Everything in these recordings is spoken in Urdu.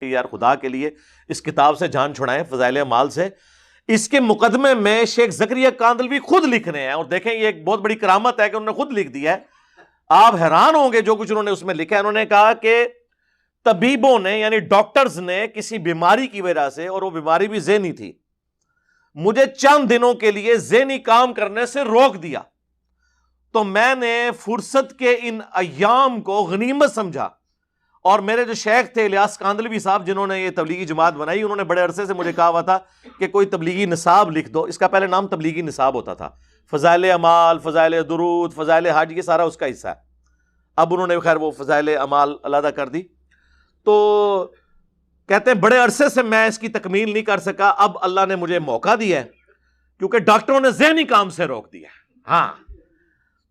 کہ یار خدا کے لیے اس کتاب سے جان چھڑائیں، فضائل اعمال سے. اس کے مقدمے میں شیخ زکریا کاندلوی خود لکھ رہے ہیں، اور دیکھیں یہ ایک بہت بڑی کرامت ہے کہ انہوں نے خود لکھ دیا ہے. آپ حیران ہوں گے جو کچھ انہوں نے اس میں لکھا ہے. انہوں نے کہا کہ طبیبوں نے یعنی ڈاکٹرز نے کسی بیماری کی وجہ سے، اور وہ بیماری بھی ذہنی تھی، مجھے چند دنوں کے لیے ذہنی کام کرنے سے روک دیا، تو میں نے فرصت کے ان ایام کو غنیمت سمجھا. اور میرے جو شیخ تھے الیاس کاندلوی صاحب، جنہوں نے یہ تبلیغی جماعت بنائی، انہوں نے بڑے عرصے سے مجھے کہا ہوا تھا کہ کوئی تبلیغی نصاب لکھ دو. اس کا پہلے نام تبلیغی نصاب ہوتا تھا. فضائل اعمال، فضائل درود، فضائل حج، یہ سارا اس کا حصہ ہے. اب انہوں نے خیر وہ فضائل اعمال علیحدہ کر دی. تو کہتے ہیں بڑے عرصے سے میں اس کی تکمیل نہیں کر سکا، اب اللہ نے مجھے موقع دیا ہے کیونکہ ڈاکٹروں نے ذہنی کام سے روک دیا. ہاں،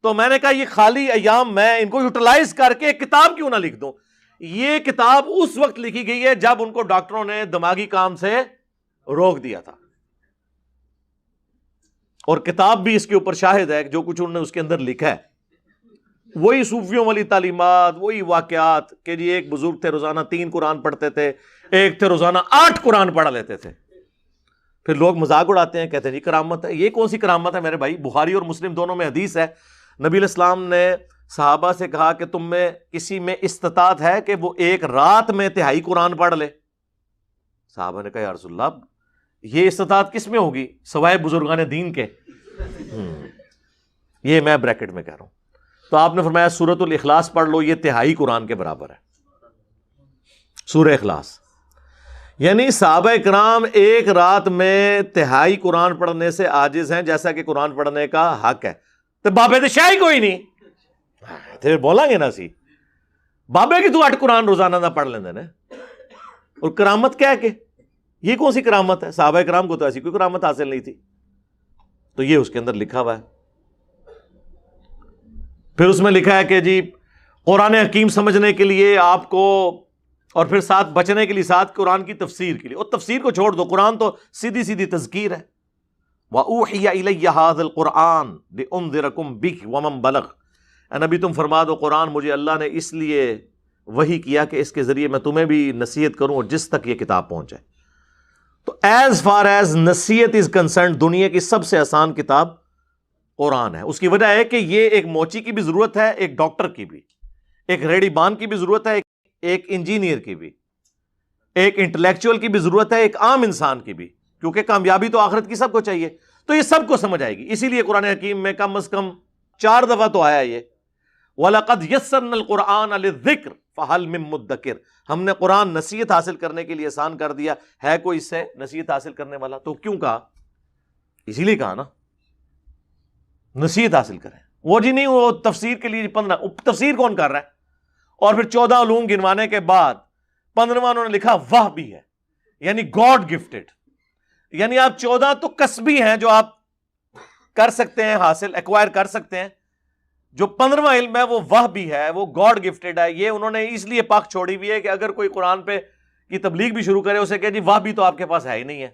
تو میں نے کہا یہ خالی ایام میں ان کو یوٹیلائز کر کے ایک کتاب کیوں نہ لکھ دوں. یہ کتاب اس وقت لکھی گئی ہے جب ان کو ڈاکٹروں نے دماغی کام سے روک دیا تھا، اور کتاب بھی اس کے اوپر شاہد ہے. جو کچھ انہوں نے اس کے اندر لکھا ہے وہی صوفیوں والی تعلیمات، وہی واقعات کہ جی ایک بزرگ تھے روزانہ 3 قرآن پڑھتے تھے، ایک تھے روزانہ 8 قرآن پڑھ لیتے تھے. پھر لوگ مذاق اڑاتے ہیں، کہتے ہیں جی کرامت ہے. یہ کون سی کرامت ہے میرے بھائی؟ بخاری اور مسلم دونوں میں حدیث ہے، نبی علیہ السلام نے صحابہ سے کہا کہ تم میں کسی میں استطاعت ہے کہ وہ ایک رات میں 1/3 قرآن پڑھ لے؟ صحابہ نے کہا یا رسول اللہ یہ استطاعت کس میں ہوگی سوائے بزرگان دین کے؟ یہ میں بریکٹ میں کہہ رہا ہوں. تو آپ نے فرمایا سورۃ الاخلاص پڑھ لو، یہ 1/3 قرآن کے برابر ہے. سورہ اخلاص یعنی صحابہ کرام ایک رات میں 1/3 قرآن پڑھنے سے عاجز ہیں، جیسا کہ قرآن پڑھنے کا حق ہے. تو بابے تو شاہی کوئی نہیں تے بولا گے نا سی بابے کی تو 8 قرآن روزانہ نہ پڑھ لیندے نا. اور کرامت کیا ہے کہ یہ کون سی کرامت ہے؟ صحابہ کرام کو تو ایسی کوئی کرامت حاصل نہیں تھی. تو یہ اس کے اندر لکھا ہوا ہے. پھر اس میں لکھا ہے کہ جی قرآن حکیم سمجھنے کے لیے آپ کو، اور پھر ساتھ بچنے کے لیے ساتھ قرآن کی تفسیر کے لیے. اور تفسیر کو چھوڑ دو، قرآن تو سیدھی سیدھی تذکیر ہے. وَأُوحِيَ إِلَيَّ هَذَا الْقُرْآنُ لِأُنذِرَكُم بِهِ وَمَن بَلَغَ. اے نبی تم فرما دو قرآن مجھے اللہ نے اس لیے وحی کیا کہ اس کے ذریعے میں تمہیں بھی نصیحت کروں اور جس تک یہ کتاب پہنچے. تو ایز فار ایز نصیحت از کنسرنڈ دنیا کی سب سے آسان کتاب قرآن ہے. اس کی وجہ ہے کہ یہ ایک موچی کی بھی ضرورت ہے، ایک ڈاکٹر کی بھی، ایک ریڑی بان کی بھی ضرورت ہے، ایک انجینئر کی بھی، ایک انٹلیکچوئل کی بھی ضرورت ہے، ایک عام انسان کی بھی، کیونکہ کامیابی تو آخرت کی سب کو چاہیے. تو یہ سب کو سمجھ آئے گی. اسی لیے قرآن حکیم میں کم از کم 4 دفعہ تو آیا یہ وَلَقَدْ يَسَّرْنَا الْقُرْآنَ لِلذِّكْرِ فَهَلْ مِن مُدَّكِرٍ. ہم نے قرآن نصیحت حاصل کرنے کے لیے آسان کر دیا، ہے کوئی اس سے نصیحت حاصل کرنے والا؟ تو کیوں کہا؟ اسی لیے کہا نا نصیحت حاصل کریں. وہ جی نہیں وہ تفسیر کے لیے 15 تفسیر کون کر رہا ہے؟ اور پھر 14 علوم گنوانے کے بعد 15واں انہوں نے لکھا وہ بھی ہے، یعنی گاڈ گفٹڈ. یعنی آپ 14 تو کسبی ہیں جو آپ کر سکتے ہیں، حاصل ایکوائر کر سکتے ہیں. جو 15واں علم ہے وہ وہ بھی ہے، وہ گاڈ گفٹڈ ہے. یہ انہوں نے اس لیے پاک چھوڑی ہوئی ہے کہ اگر کوئی قرآن پہ کی تبلیغ بھی شروع کرے اسے کہ جی وہ بھی تو آپ کے پاس ہے ہی نہیں ہے.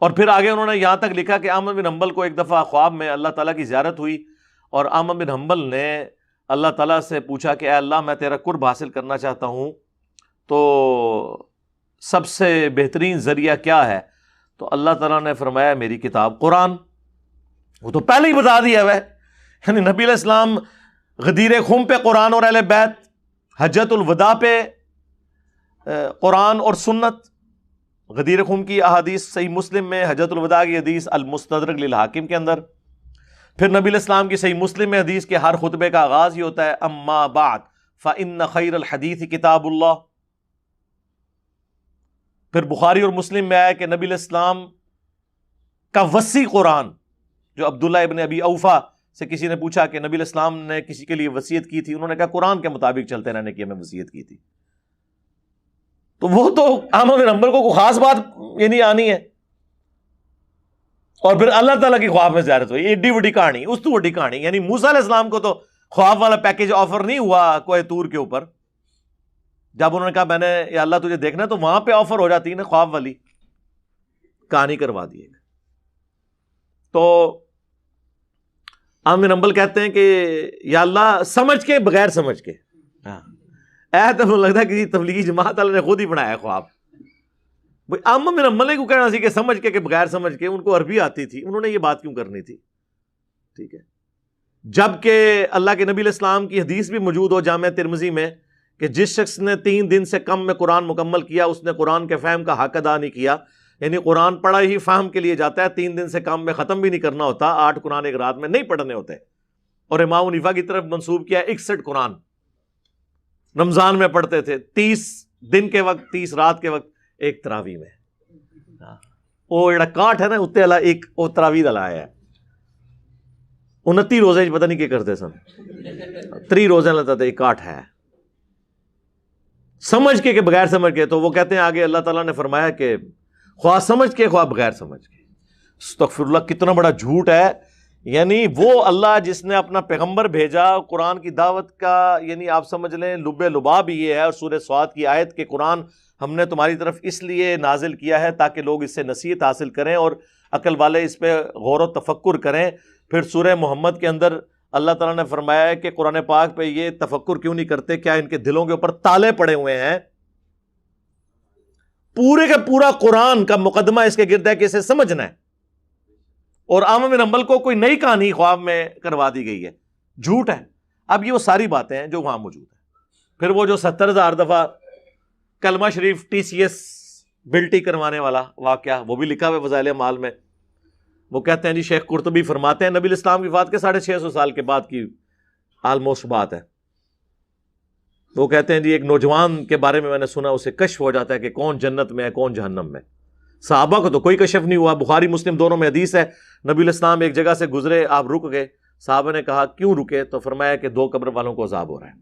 اور پھر آگے انہوں نے یہاں تک لکھا کہ احمد بن حنبل کو ایک دفعہ خواب میں اللہ تعالیٰ کی زیارت ہوئی، اور احمد بن حنبل نے اللہ تعالیٰ سے پوچھا کہ اے اللہ میں تیرا قرب حاصل کرنا چاہتا ہوں، تو سب سے بہترین ذریعہ کیا ہے؟ تو اللہ تعالیٰ نے فرمایا میری کتاب قرآن. وہ تو پہلے ہی بتا دیا ہے. یعنی نبی علیہ السلام غدیر خم پہ قرآن اور اہل بیت، حجت الوداع پہ قرآن اور سنت. غدیر خم کی احادیث صحیح مسلم میں، حجت الوداع کی حدیث المستدرک للحاکم کے اندر. پھر نبی علیہ السلام کی صحیح مسلم میں حدیث کے ہر خطبے کا آغاز ہی ہوتا ہے اما بعد فإن خیر الحدیث کتاب اللہ. پھر بخاری اور مسلم میں آیا کہ نبی علیہ السلام کا وسیع قرآن، جو عبداللہ ابن ابی اوفا سے کسی نے پوچھا کہ نبی علیہ السلام نے کسی کے لیے وصیت کی تھی، انہوں نے کہا قرآن کے مطابق چلتے رہنے کی ہمیں وصیت کی تھی. تو وہ تو احمد بن حنبل کو خاص بات یعنی آنی ہے. اور پھر اللہ تعالیٰ کی خواب میں زیارت ہوئی. ایڈی وڈی کہانی، اس تو وڈی کہانی. یعنی موسیٰ علیہ السلام کو تو خواب والا پیکج آفر نہیں ہوا کوہ طور کے اوپر. جب انہوں نے کہا میں نے یا اللہ تجھے دیکھنا ہے، تو وہاں پہ آفر ہو جاتی ہے نا خواب والی کہانی کروا دی. تو احمد بن حنبل کہتے ہیں کہ یا اللہ سمجھ کے بغیر سمجھ کے، تو لگتا ہے کسی تبلیغی جماعت والے نے خود ہی بنایا خواب. بھائی عامہ بن حنبل کو کہنا سی کہ سمجھ کے کہ بغیر سمجھ کے، ان کو عربی آتی تھی، انہوں نے یہ بات کیوں کرنی تھی؟ ٹھیک ہے، جبکہ اللہ کے نبی علیہ السلام کی حدیث بھی موجود ہو جامع ترمذی میں کہ جس شخص نے 3 دن سے کم میں قرآن مکمل کیا اس نے قرآن کے فہم کا حق ادا نہیں کیا. یعنی قرآن پڑھا ہی فہم کے لیے جاتا ہے، 3 دن سے کم میں ختم بھی نہیں کرنا ہوتا، 8 قرآن ایک رات میں نہیں پڑھنے ہوتے. اور امام حنیفہ کی طرف منسوب کیا 61 قرآن رمضان میں پڑھتے تھے، 30 دن کے وقت، 30 رات کے وقت، ایک تراویح میں. وہ جڑا کاٹ ہے نا اتنے والا ایک وہ تراویح والا آیا ہے. 29 روزے پتہ نہیں کیا کرتے سن، 3 روزے لیتا تھا، ایک کاٹ ہے سمجھ کے کہ بغیر سمجھ کے. تو وہ کہتے ہیں آگے اللہ تعالیٰ نے فرمایا کہ خواہ سمجھ کے خواہ بغیر سمجھ کے. استغفر اللہ، کتنا بڑا جھوٹ ہے. یعنی وہ اللہ جس نے اپنا پیغمبر بھیجا قرآن کی دعوت کا، یعنی آپ سمجھ لیں لب لباب یہ ہے. اور سورہ صاد کی آیت کہ قرآن ہم نے تمہاری طرف اس لیے نازل کیا ہے تاکہ لوگ اس سے نصیحت حاصل کریں اور عقل والے اس پہ غور و تفکر کریں. پھر سورہ محمد کے اندر اللہ تعالیٰ نے فرمایا ہے کہ قرآن پاک پہ یہ تفکر کیوں نہیں کرتے، کیا ان کے دلوں کے اوپر تالے پڑے ہوئے ہیں؟ پورے کا پورا قرآن کا مقدمہ اس کے گرد ہے کہ اسے سمجھنا ہے. اور عامہ بن حنبل کو کوئی نئی کہانی خواب میں کروا دی گئی ہے، جھوٹ ہے. اب یہ وہ ساری باتیں ہیں جو وہاں موجود ہیں. پھر وہ جو 70,000 دفعہ کلمہ شریف TCS بلٹی کروانے والا واقعہ، وہ بھی لکھا ہوا فضائل اعمال میں. وہ کہتے ہیں جی شیخ قرطبی فرماتے ہیں نبی الاسلام کی وفات کے 650 سال کے بعد کی آلموسٹ بات ہے. وہ کہتے ہیں جی ایک نوجوان کے بارے میں نے سنا، اسے کشف ہو جاتا ہے کہ کون جنت میں ہے کون جہنم میں. صحابہ کو تو کوئی کشف نہیں ہوا. بخاری مسلم دونوں میں حدیث ہے، نبی الاسلام ایک جگہ سے گزرے، آپ رک گئے. صحابہ نے کہا کیوں رکے؟ تو فرمایا کہ 2 قبر والوں کو عذاب ہو رہا ہے.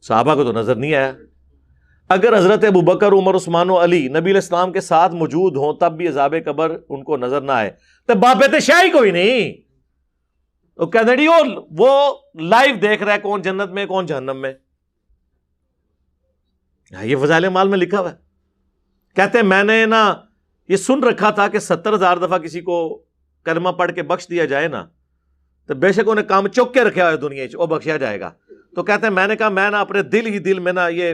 صحابہ کو تو نظر نہیں آیا. اگر حضرت ابوبکر، عمر، عثمان و علی نبی علیہ السلام کے ساتھ موجود ہوں تب بھی عذاب قبر ان کو نظر نہ آئے تو بابت شاہی کوئی نہیں. وہ کہتے ہیں وہ لائیو دیکھ رہا ہے کون جنت میں کون جہنم میں. یہ فضائل اعمال میں لکھا ہوا ہے. کہتے ہیں میں نے نا یہ سن رکھا تھا کہ 70,000 دفعہ کسی کو کلمہ پڑھ کے بخش دیا جائے نا تو بے شک انہیں کام چوک کے رکھا ہوا ہے دنیا وہ بخشا جائے گا. تو کہتے ہیں میں نے کہا میں نا اپنے دل ہی دل میں نا یہ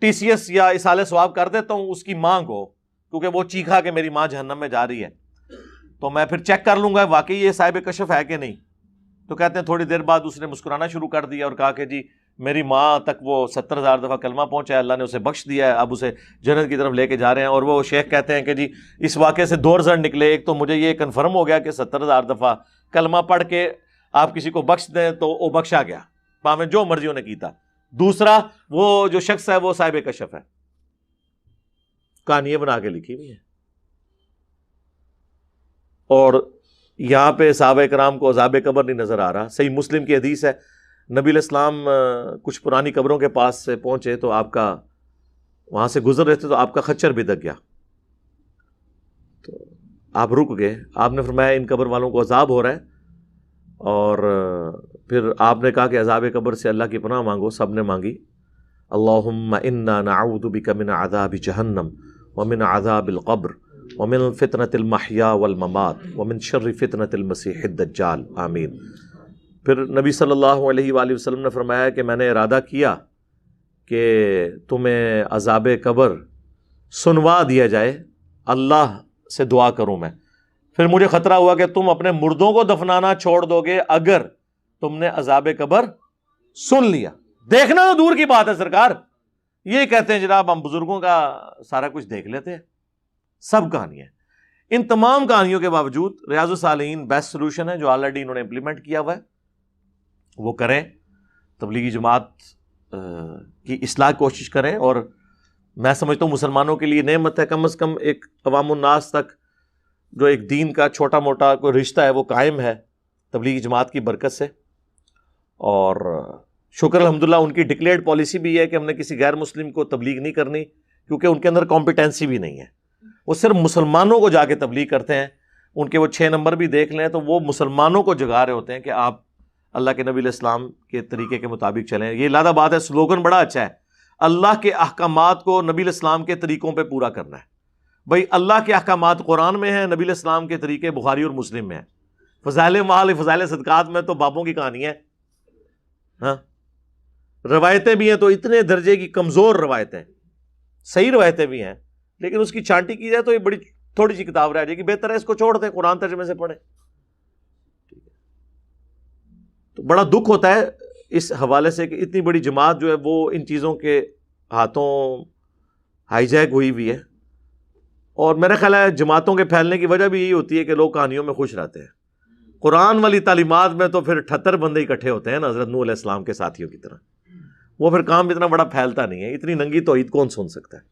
TCS یا اصالہ ثواب کر دیتا ہوں اس کی ماں کو، کیونکہ وہ چیخا کہ میری ماں جہنم میں جا رہی ہے، تو میں پھر چیک کر لوں گا واقعی یہ صاحب کشف ہے کہ نہیں. تو کہتے ہیں تھوڑی دیر بعد اس نے مسکرانا شروع کر دیا اور کہا کہ جی میری ماں تک وہ 70,000 دفعہ کلمہ پہنچا ہے، اللہ نے اسے بخش دیا ہے، اب اسے جنت کی طرف لے کے جا رہے ہیں. اور وہ شیخ کہتے ہیں کہ جی اس واقعے سے 2 رزلٹ نکلے. ایک تو مجھے یہ کنفرم ہو گیا کہ 70,000 دفعہ کلمہ پڑھ کے آپ کسی کو بخش دیں تو وہ بخشا گیا، میں جو مرضی انہیں کیتا. دوسرا وہ جو شخص ہے وہ صاحب کشف ہے. کہانی بنا کے لکھی ہوئی ہے. اور یہاں پہ صحابہ کرام کو عذاب قبر نہیں نظر آ رہا. صحیح مسلم کی حدیث ہے، نبی علیہ السلام کچھ پرانی قبروں کے پاس سے پہنچے تو آپ کا وہاں سے گزر رہے تھے تو آپ کا خچر بھی دگ گیا. تو آپ رک گئے. آپ نے فرمایا ان قبر والوں کو عذاب ہو رہا ہے. اور پھر آپ نے کہا کہ عذاب قبر سے اللہ کی پناہ مانگو. سب نے مانگی. اللہم انا نعوذ بک من عذاب جہنم ومن عذاب القبر ومن فتنة المحیا والممات ومن شر فتنة المسیح الدجال آمین. پھر نبی صلی اللہ علیہ وآلہ وسلم نے فرمایا کہ میں نے ارادہ کیا کہ تمہیں عذاب قبر سنوا دیا جائے، اللہ سے دعا کروں میں. پھر مجھے خطرہ ہوا کہ تم اپنے مردوں کو دفنانا چھوڑ دو گے اگر تم نے عذاب قبر سن لیا. دیکھنا تو دور کی بات ہے سرکار. یہ کہتے ہیں جناب ہم بزرگوں کا سارا کچھ دیکھ لیتے ہیں، سب کہانیاں. ان تمام کہانیوں کے باوجود ریاض الصالحین بیسٹ سلوشن ہے جو آلریڈی انہوں نے امپلیمنٹ کیا ہوا ہے. وہ کریں، تبلیغی جماعت کی اصلاح کوشش کریں. اور میں سمجھتا ہوں مسلمانوں کے لیے نعمت ہے کم از کم ایک عوام الناس تک جو ایک دین کا چھوٹا موٹا کوئی رشتہ ہے وہ قائم ہے تبلیغی جماعت کی برکت سے. اور شکر الحمدللہ ان کی ڈکلیئرڈ پالیسی بھی ہے کہ ہم نے کسی غیر مسلم کو تبلیغ نہیں کرنی، کیونکہ ان کے اندر کمپیٹنسی بھی نہیں ہے. وہ صرف مسلمانوں کو جا کے تبلیغ کرتے ہیں. ان کے وہ 6 نمبر بھی دیکھ لیں تو وہ مسلمانوں کو جگا رہے ہوتے ہیں کہ آپ اللہ کے نبی علیہ السلام کے طریقے کے مطابق چلیں. یہ لادہ بات ہے، سلوگن بڑا اچھا ہے، اللہ کے احکامات کو نبی علیہ السلام کے طریقوں پہ پورا کرنا ہے. بھائی اللہ کے احکامات قرآن میں ہیں، نبی علیہ السلام کے طریقے بخاری اور مسلم میں ہیں. فضائل مال، فضائل صدقات میں تو بابوں کی کہانی ہے. ہاں روایتیں بھی ہیں تو اتنے درجے کی کمزور روایتیں، صحیح روایتیں بھی ہیں لیکن اس کی چھانٹی کی جائے تو یہ بڑی تھوڑی سی کتاب رہ جائے گی، بہتر ہے اس کو چھوڑ دیں، قرآن ترجمے سے پڑھیں۔ تو بڑا دکھ ہوتا ہے اس حوالے سے کہ اتنی بڑی جماعت جو ہے وہ ان چیزوں کے ہاتھوں ہائی جیک ہوئی ہوئی ہے، اور میرا خیال ہے جماعتوں کے پھیلنے کی وجہ بھی یہی ہوتی ہے کہ لوگ کہانیوں میں خوش رہتے ہیں۔ قرآن والی تعلیمات میں تو پھر 78 بندے اکٹھے ہوتے ہیں نا حضرت نوح علیہ السلام کے ساتھیوں کی طرح، وہ پھر کام اتنا بڑا پھیلتا نہیں ہے، اتنی ننگی توحید کون سن سکتا ہے۔